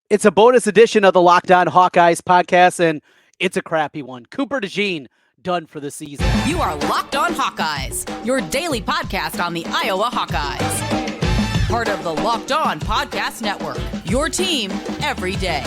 It's a bonus edition of the Locked On Hawkeyes podcast, and it's a crappy one. Cooper DeJean done for the season. You are Locked On Hawkeyes, your daily podcast on the Iowa Hawkeyes. Part of the Locked On Podcast Network, your team every day.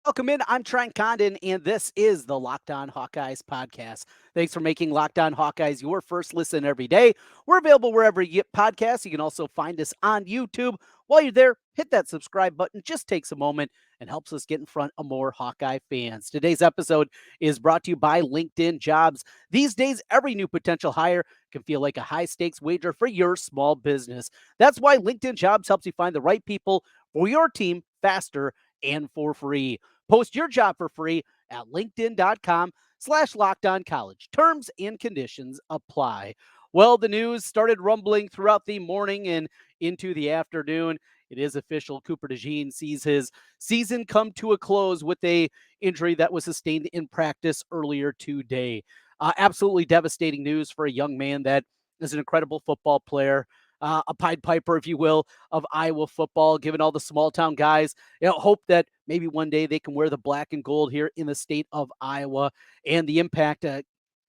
Welcome in. I'm Trent Condon, and this is the Locked On Hawkeyes podcast. Thanks for making Locked On Hawkeyes your first listen every day. We're available wherever you get podcasts. You can also find us on YouTube. While you're there, hit that subscribe button. Just takes a moment and helps us get in front of more Hawkeye fans. Today's episode is brought to you by LinkedIn Jobs. These days, every new potential hire can feel like a high-stakes wager for your small business. That's why LinkedIn Jobs helps you find the right people for your team faster and for free. Post your job for free at linkedin.com/lockedoncollege. Terms and conditions apply. Well, the news started rumbling throughout the morning and into the afternoon. It is official. Cooper DeJean sees his season come to a close with a injury that was sustained in practice earlier today. Absolutely devastating news for a young man that is an incredible football player. A Pied Piper, if you will, of Iowa football, given all the small town guys, hope that maybe one day they can wear the black and gold here in the state of Iowa, and the impact,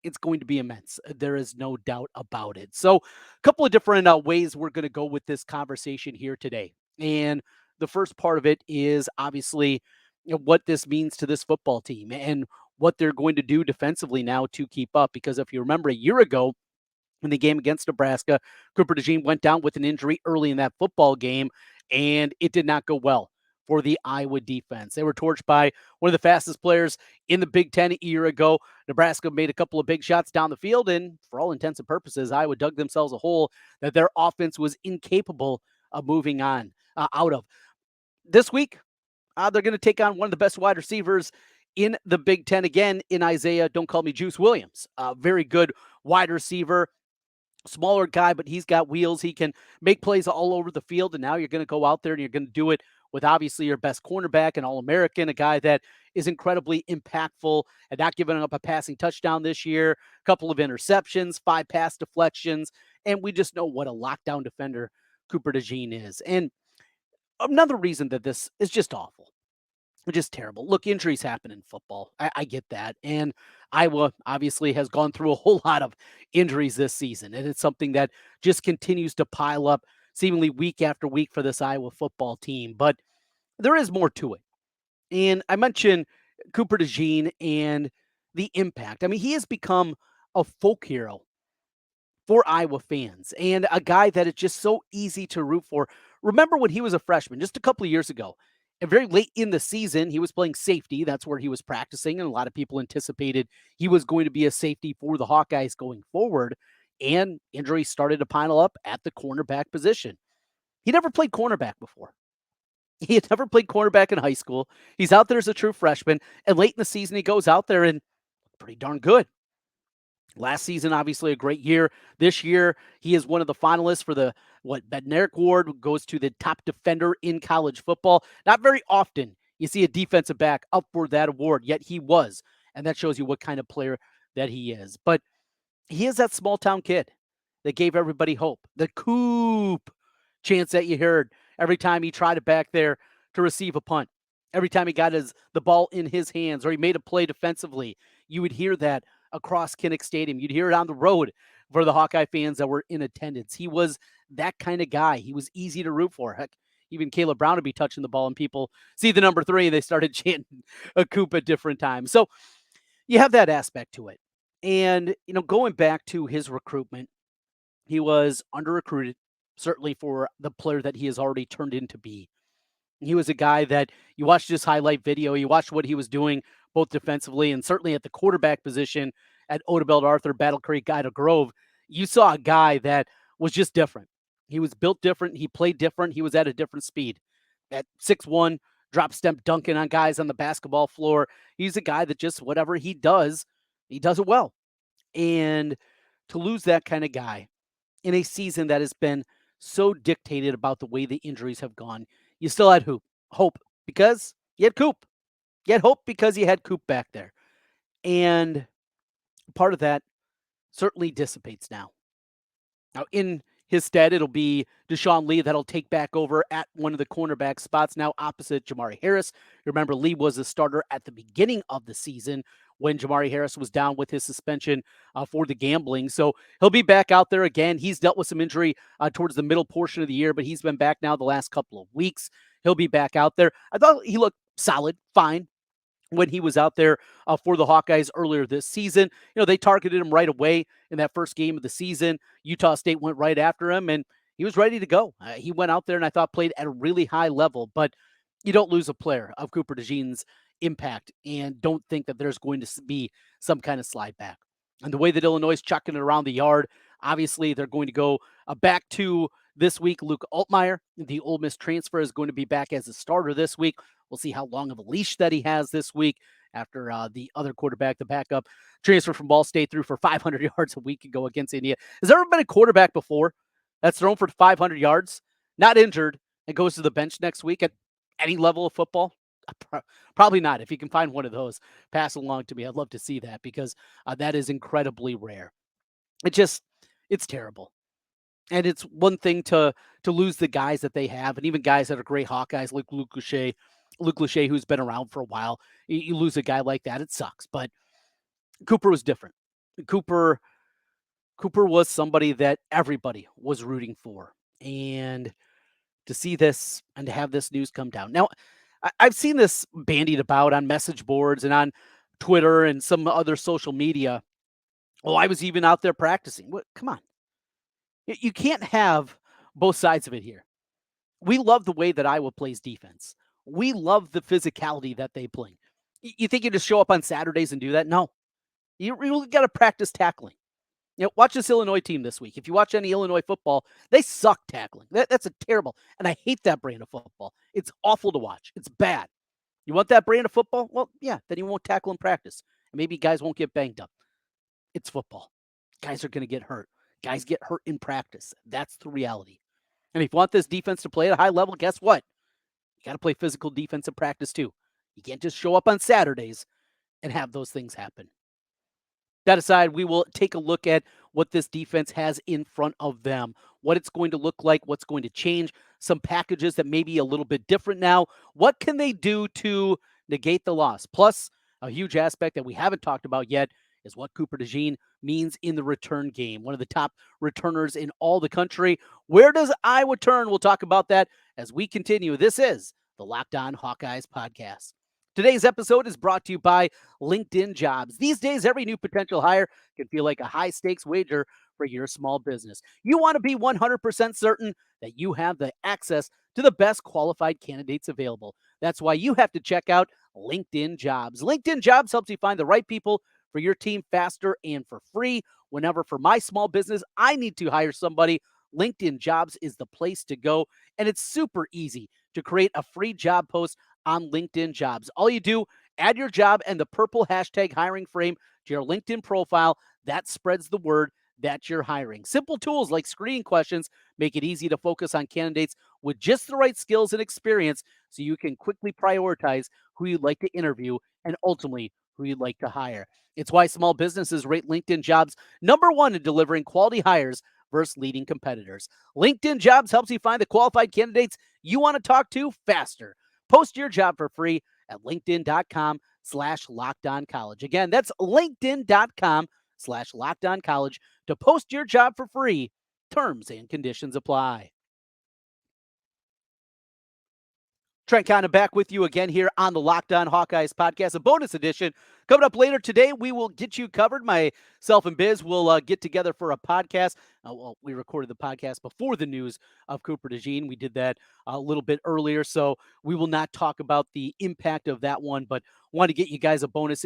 it's going to be immense. There is no doubt about it. So a couple of different ways we're going to go with this conversation here today. And the first part of it is obviously what this means to this football team and what they're going to do defensively now to keep up. Because if you remember a year ago, in the game against Nebraska, Cooper DeJean went down with an injury early in that football game, and it did not go well for the Iowa defense. They were torched by one of the fastest players in the Big Ten a year ago. Nebraska made a couple of big shots down the field, and for all intents and purposes, Iowa dug themselves a hole that their offense was incapable of moving on out of. This week, they're going to take on one of the best wide receivers in the Big Ten again in Isaiah, don't call me Juice Williams. Very good wide receiver. Smaller guy, but he's got wheels. He can make plays all over the field. And now you're going to go out there and you're going to do it with obviously your best cornerback, an All-American, a guy that is incredibly impactful and not giving up a passing touchdown this year, a couple of interceptions, 5 pass deflections. And we just know what a lockdown defender Cooper DeJean is. And another reason that this is just awful. Just terrible. Look, injuries happen in football. I get that. And Iowa obviously has gone through a whole lot of injuries this season. And it's something that just continues to pile up seemingly week after week for this Iowa football team. But there is more to it. And I mentioned Cooper DeJean and the impact. I mean, he has become a folk hero for Iowa fans and a guy that is just so easy to root for. Remember when he was a freshman just a couple of years ago, and very late in the season, he was playing safety. That's where he was practicing, and a lot of people anticipated he was going to be a safety for the Hawkeyes going forward, and injuries started to pile up at the cornerback position. He never played cornerback before. He had never played cornerback in high school. He's out there as a true freshman, and late in the season, he goes out there and pretty darn good. Last season, obviously a great year. This year, he is one of the finalists for the Bednarik Award, goes to the top defender in college football. Not very often you see a defensive back up for that award, yet he was. And that shows you what kind of player that he is. But he is that small town kid that gave everybody hope. The Coop chance that you heard every time he tried it back there to receive a punt. Every time he got the ball in his hands or he made a play defensively, you would hear that across Kinnick Stadium. You'd hear it on the road for the Hawkeye fans that were in attendance. He was that kind of guy. He was easy to root for. Heck, even Caleb Brown would be touching the ball and people see the number 3 and they started chanting a Coop at different times. So you have that aspect to it. And, going back to his recruitment, he was under-recruited, certainly for the player that he has already turned into be. He was a guy that you watched his highlight video, you watched what he was doing both defensively and certainly at the quarterback position at Odebelt Arthur, Battle Creek, Ida Grove. You saw a guy that was just different. He was built different. He played different. He was at a different speed. At 6'1", drop step dunking on guys on the basketball floor. He's a guy that just whatever he does it well. And to lose that kind of guy in a season that has been so dictated about the way the injuries have gone, you still had hope because you had Coop. You had hope because you had Coop back there. And part of that certainly dissipates now. Now, in his stead, it'll be Deshaun Lee that'll take back over at one of the cornerback spots now opposite Jamari Harris. Remember, Lee was a starter at the beginning of the season when Jamari Harris was down with his suspension for the gambling. So he'll be back out there again. He's dealt with some injury towards the middle portion of the year, but he's been back now the last couple of weeks. He'll be back out there. I thought he looked solid, fine, when he was out there for the Hawkeyes earlier this season. They targeted him right away in that first game of the season. Utah State went right after him, and he was ready to go. He went out there and I thought played at a really high level, but you don't lose a player of Cooper DeJean's impact and don't think that there's going to be some kind of slide back. And the way that Illinois is chucking it around the yard, obviously they're going to go back to this week. Luke Altmaier, the Ole Miss transfer, is going to be back as a starter this week. We'll see how long of a leash that he has this week after the other quarterback, the backup transfer from Ball State, threw for 500 yards a week ago against India. Has there ever been a quarterback before that's thrown for 500 yards, not injured, and goes to the bench next week at any level of football? Probably not. If you can find one of those, pass along to me. I'd love to see that because that is incredibly rare. It's terrible. And it's one thing to lose the guys that they have, and even guys that are great Hawkeyes like Luke Lachey, who's been around for a while. You lose a guy like that, it sucks. But Cooper was different. Cooper was somebody that everybody was rooting for. And to see this and to have this news come down. Now, I've seen this bandied about on message boards and on Twitter and some other social media. Oh, I was even out there practicing. What? Come on. You can't have both sides of it here. We love the way that Iowa plays defense. We love the physicality that they bring. You think you just show up on Saturdays and do that? No. You really got to practice tackling. Watch this Illinois team this week. If you watch any Illinois football, they suck tackling. That's a terrible, and I hate that brand of football. It's awful to watch. It's bad. You want that brand of football? Well, yeah, then you won't tackle in practice. And maybe guys won't get banged up. It's football. Guys are going to get hurt. Guys get hurt in practice. That's the reality. And if you want this defense to play at a high level, guess what? You got to play physical defense in practice too. You can't just show up on Saturdays and have those things happen. That aside, we will take a look at what this defense has in front of them, what it's going to look like, what's going to change, some packages that may be a little bit different now. What can they do to negate the loss? Plus, a huge aspect that we haven't talked about yet is what Cooper DeJean means in the return game. One of the top returners in all the country. Where does Iowa turn? We'll talk about that as we continue. This is the Locked On Hawkeyes podcast. Today's episode is brought to you by LinkedIn Jobs. These days, every new potential hire can feel like a high-stakes wager for your small business. You want to be 100% certain that you have the access to the best qualified candidates available. That's why you have to check out LinkedIn Jobs. LinkedIn Jobs helps you find the right people for your team faster and for free. Whenever for my small business, I need to hire somebody, LinkedIn Jobs is the place to go. And it's super easy to create a free job post on LinkedIn Jobs. All you do, add your job and the purple hashtag hiring frame to your LinkedIn profile. That spreads the word that you're hiring. Simple tools like screening questions make it easy to focus on candidates with just the right skills and experience so you can quickly prioritize who you'd like to interview and ultimately who you'd like to hire. It's why small businesses rate LinkedIn Jobs #1 in delivering quality hires versus leading competitors. LinkedIn Jobs helps you find the qualified candidates you want to talk to faster. Post your job for free at linkedin.com/lockedoncollege. Again, that's linkedin.com/lockedoncollege to post your job for free. Terms and conditions apply. Trent Condon back with you again here on the Locked On Hawkeyes podcast, a bonus edition. Coming up later today, we will get you covered. Myself and Biz will get together for a podcast. We recorded the podcast before the news of Cooper DeJean. We did that a little bit earlier, so we will not talk about the impact of that one, but want to get you guys a bonus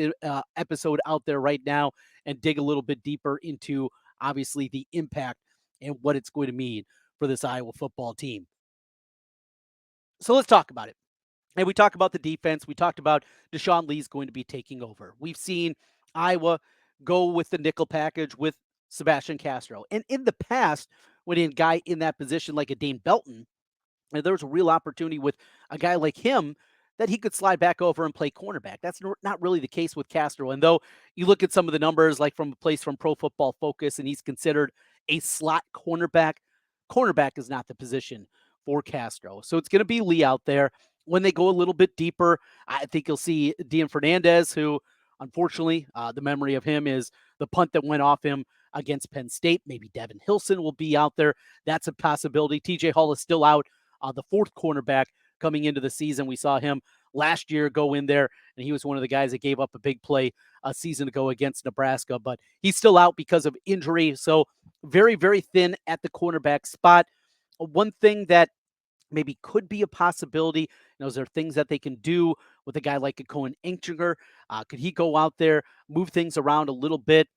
episode out there right now and dig a little bit deeper into, obviously, the impact and what it's going to mean for this Iowa football team. So let's talk about it. And we talked about the defense. We talked about Deshaun Lee's going to be taking over. We've seen Iowa go with the nickel package with Sebastian Castro. And in the past, when a guy in that position like a Dane Belton, there was a real opportunity with a guy like him that he could slide back over and play cornerback. That's not really the case with Castro. And though you look at some of the numbers, like from a place from Pro Football Focus, and he's considered a slot cornerback, cornerback is not the position for Castro. So it's going to be Lee out there. When they go a little bit deeper, I think you'll see Dean Fernandez, who unfortunately, the memory of him is the punt that went off him against Penn State. Maybe Devin Hilson will be out there. That's a possibility. TJ Hall is still out, the fourth cornerback coming into the season. We saw him last year go in there, and he was one of the guys that gave up a big play a season ago against Nebraska, but he's still out because of injury. So very, very thin at the cornerback spot. One thing that maybe could be a possibility, is there things that they can do with a guy like a Cohen Inkjinger? Could he go out there, move things around a little bit?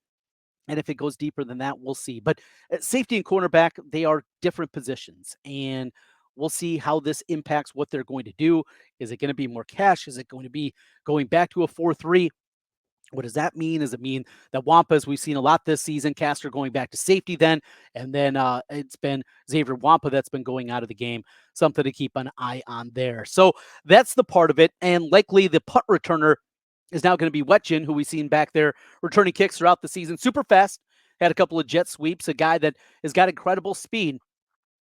And if it goes deeper than that, we'll see. But safety and cornerback, they are different positions. And we'll see how this impacts what they're going to do. Is it going to be more cash? Is it going to be going back to a 4-3? What does that mean? Does it mean that Wampas, we've seen a lot this season, Castro going back to safety then, and then it's been Xavier Wampa that's been going out of the game, something to keep an eye on there. So that's the part of it, and likely the punt returner is now going to be Wetchin, who we've seen back there returning kicks throughout the season. Super fast, had a couple of jet sweeps, a guy that has got incredible speed.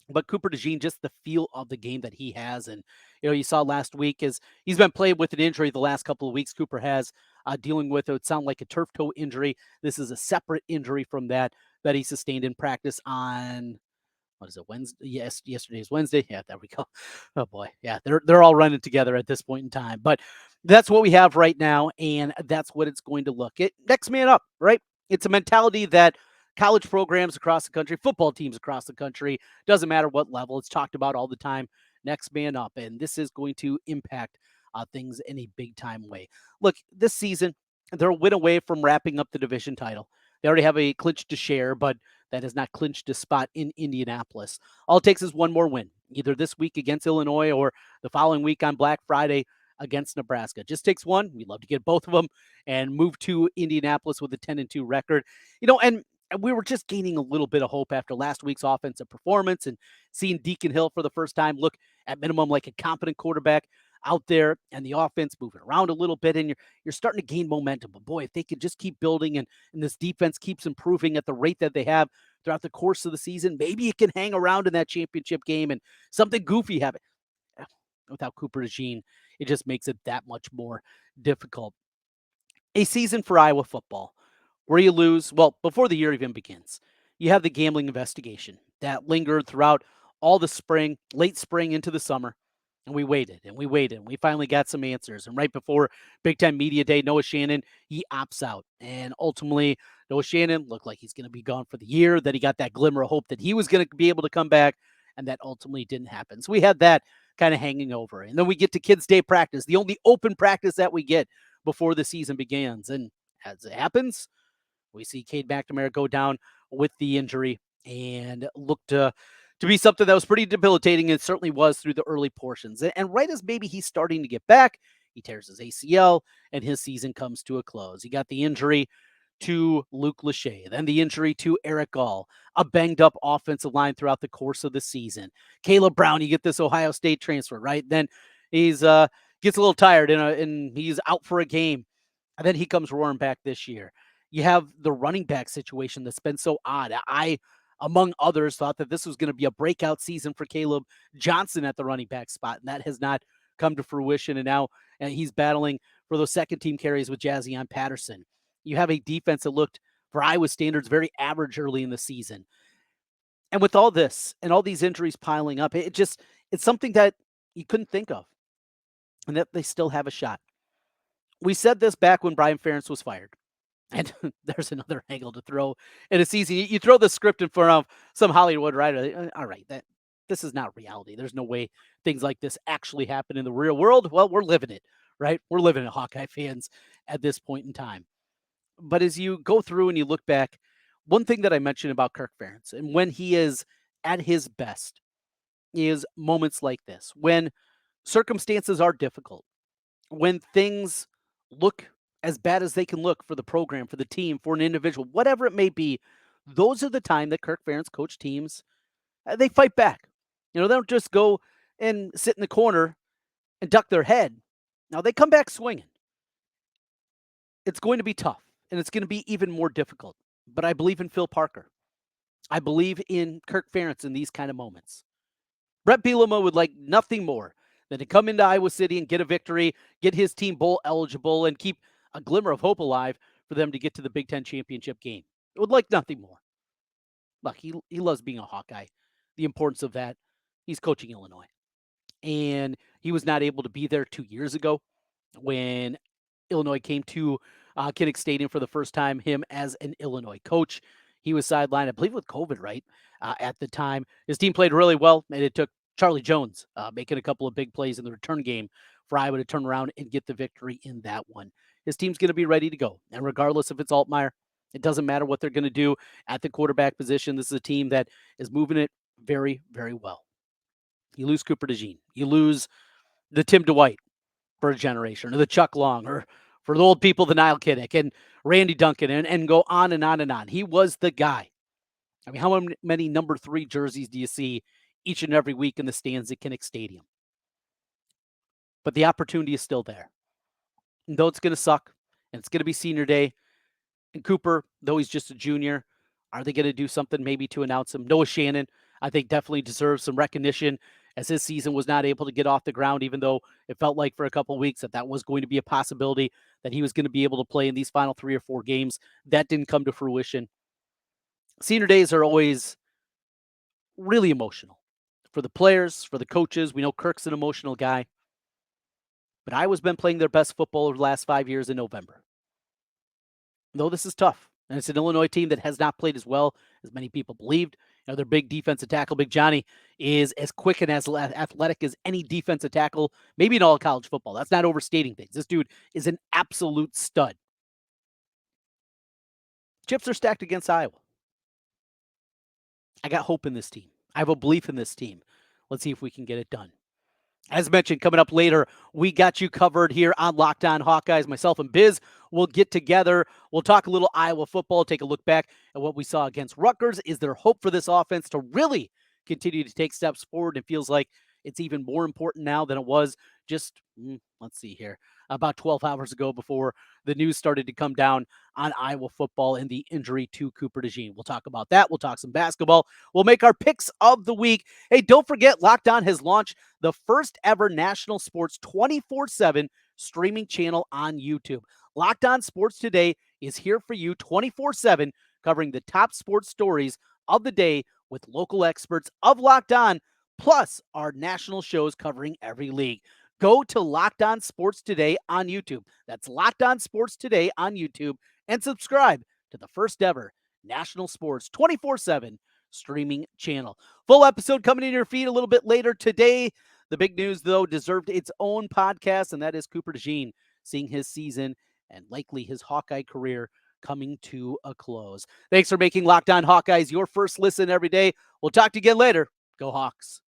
But Cooper DeJean, just the feel of the game that he has. And, you saw last week is he's been playing with an injury the last couple of weeks. Cooper has dealing with, it would sound like a turf toe injury. This is a separate injury from that he sustained in practice on, what is it, Wednesday? Yes, yesterday is Wednesday. Yeah, there we go. Oh boy. Yeah, they're all running together at this point in time. But that's what we have right now, and that's what it's going to look. Next man up, right? It's a mentality that college programs across the country, football teams across the country, doesn't matter what level, it's talked about all the time. Next man up, and this is going to impact things in a big time way. Look, this season, they're a win away from wrapping up the division title. They already have a clinch to share, but that has not clinched a spot in Indianapolis. All it takes is one more win, either this week against Illinois or the following week on Black Friday against Nebraska. Just takes one. We'd love to get both of them and move to Indianapolis with a 10-2 record. And we were just gaining a little bit of hope after last week's offensive performance and seeing Deacon Hill for the first time look at minimum like a competent quarterback out there, and the offense moving around a little bit, and you're starting to gain momentum. But boy, if they could just keep building and this defense keeps improving at the rate that they have throughout the course of the season, maybe it can hang around in that championship game and something goofy happen. Without Cooper DeJean, it just makes it that much more difficult. A season for Iowa football where you lose, well, before the year even begins, you have the gambling investigation that lingered throughout all the spring, late spring into the summer. And we waited and we waited and we finally got some answers. And right before Big Ten Media Day, Noah Shannon, he opts out. And ultimately, Noah Shannon looked like he's going to be gone for the year, that he got that glimmer of hope that he was going to be able to come back. And that ultimately didn't happen. So we had that kind of hanging over. And then we get to Kids Day practice, the only open practice that we get before the season begins. And as it happens, we see Cade McNamara go down with the injury and looked to be something that was pretty debilitating. It certainly was through the early portions. And right as maybe he's starting to get back, he tears his ACL and his season comes to a close. He got the injury to Luke Lachey, then the injury to Eric Gall, a banged up offensive line throughout the course of the season. Caleb Brown, you get this Ohio State transfer, right? Then he's gets a little tired and he's out for a game. And then he comes roaring back this year. You have the running back situation that's been so odd. I, among others, thought that this was going to be a breakout season for Caleb Johnson at the running back spot, and that has not come to fruition. And now he's battling for those second team carries with Jazzion Patterson. You have a defense that looked, for Iowa standards, very average early in the season. And with all this and all these injuries piling up, it's something that you couldn't think of, and that they still have a shot. We said this back when Brian Ferentz was fired. And there's another angle to throw in a season. You throw the script in front of some Hollywood writer. All right, this is not reality. There's no way things like this actually happen in the real world. Well, we're living it, right? We're living it, Hawkeye fans, at this point in time. But as you go through and you look back, one thing that I mentioned about Kirk Ferentz and when he is at his best is moments like this, when circumstances are difficult, when things look as bad as they can look for the program, for the team, for an individual, whatever it may be, those are the time that Kirk Ferentz coach teams, they fight back. They don't just go and sit in the corner and duck their head. Now they come back swinging. It's going to be tough, and it's going to be even more difficult. But I believe in Phil Parker. I believe in Kirk Ferentz in these kind of moments. Brett Bielema would like nothing more than to come into Iowa City and get a victory, get his team bowl eligible, and keep a glimmer of hope alive for them to get to the Big Ten championship game. Would like nothing more. Look, he loves being a Hawkeye. The importance of that. He's coaching Illinois. And he was not able to be there 2 years ago when Illinois came to Kinnick Stadium for the first time, him as an Illinois coach. He was sidelined, I believe, with COVID, right? At the time. His team played really well, and it took Charlie Jones making a couple of big plays in the return game for Iowa to turn around and get the victory in that one. His team's going to be ready to go. And regardless if it's Altmaier, it doesn't matter what they're going to do at the quarterback position. This is a team that is moving it very, very well. You lose Cooper DeJean. You lose the Tim Dwight for a generation, or the Chuck Long, or for the old people, the Niall Kinnick and Randy Duncan, and go on and on and on. He was the guy. I mean, how many number 3 jerseys do you see each and every week in the stands at Kinnick Stadium? But the opportunity is still there. And though it's going to suck, and it's going to be senior day, and Cooper, though he's just a junior, are they going to do something maybe to announce him? Noah Shannon, I think, definitely deserves some recognition, as his season was not able to get off the ground, even though it felt like for a couple of weeks that was going to be a possibility, that he was going to be able to play in these final 3 or 4 games. That didn't come to fruition. Senior days are always really emotional for the players, for the coaches. We know Kirk's an emotional guy. But Iowa's been playing their best football over the last 5 years in November. Though this is tough. And it's an Illinois team that has not played as well as many people believed. You know, their big defensive tackle, Big Johnny, is as quick and as athletic as any defensive tackle, maybe in all of college football. That's not overstating things. This dude is an absolute stud. Chips are stacked against Iowa. I got hope in this team. I have a belief in this team. Let's see if we can get it done. As mentioned, coming up later, we got you covered here on Locked On Hawkeyes. Myself and Biz will get together. We'll talk a little Iowa football, take a look back at what we saw against Rutgers. Is there hope for this offense to really continue to take steps forward? It feels like it's even more important now than it was just, let's see here, about 12 hours ago before the news started to come down on Iowa football and the injury to Cooper DeJean. We'll talk about that. We'll talk some basketball. We'll make our picks of the week. Hey, don't forget, Locked On has launched the first ever national sports 24/7 streaming channel on YouTube. Locked On Sports Today is here for you 24/7, covering the top sports stories of the day with local experts of Locked On, plus our national shows covering every league. Go to Locked On Sports Today on YouTube. That's Locked On Sports Today on YouTube, and subscribe to the first ever national sports 24/7 streaming channel. Full episode coming in your feed a little bit later today. The big news, though, deserved its own podcast, and that is Cooper DeJean seeing his season and likely his Hawkeye career coming to a close. Thanks for making Locked On Hawkeyes your first listen every day. We'll talk to you again later. Go Hawks.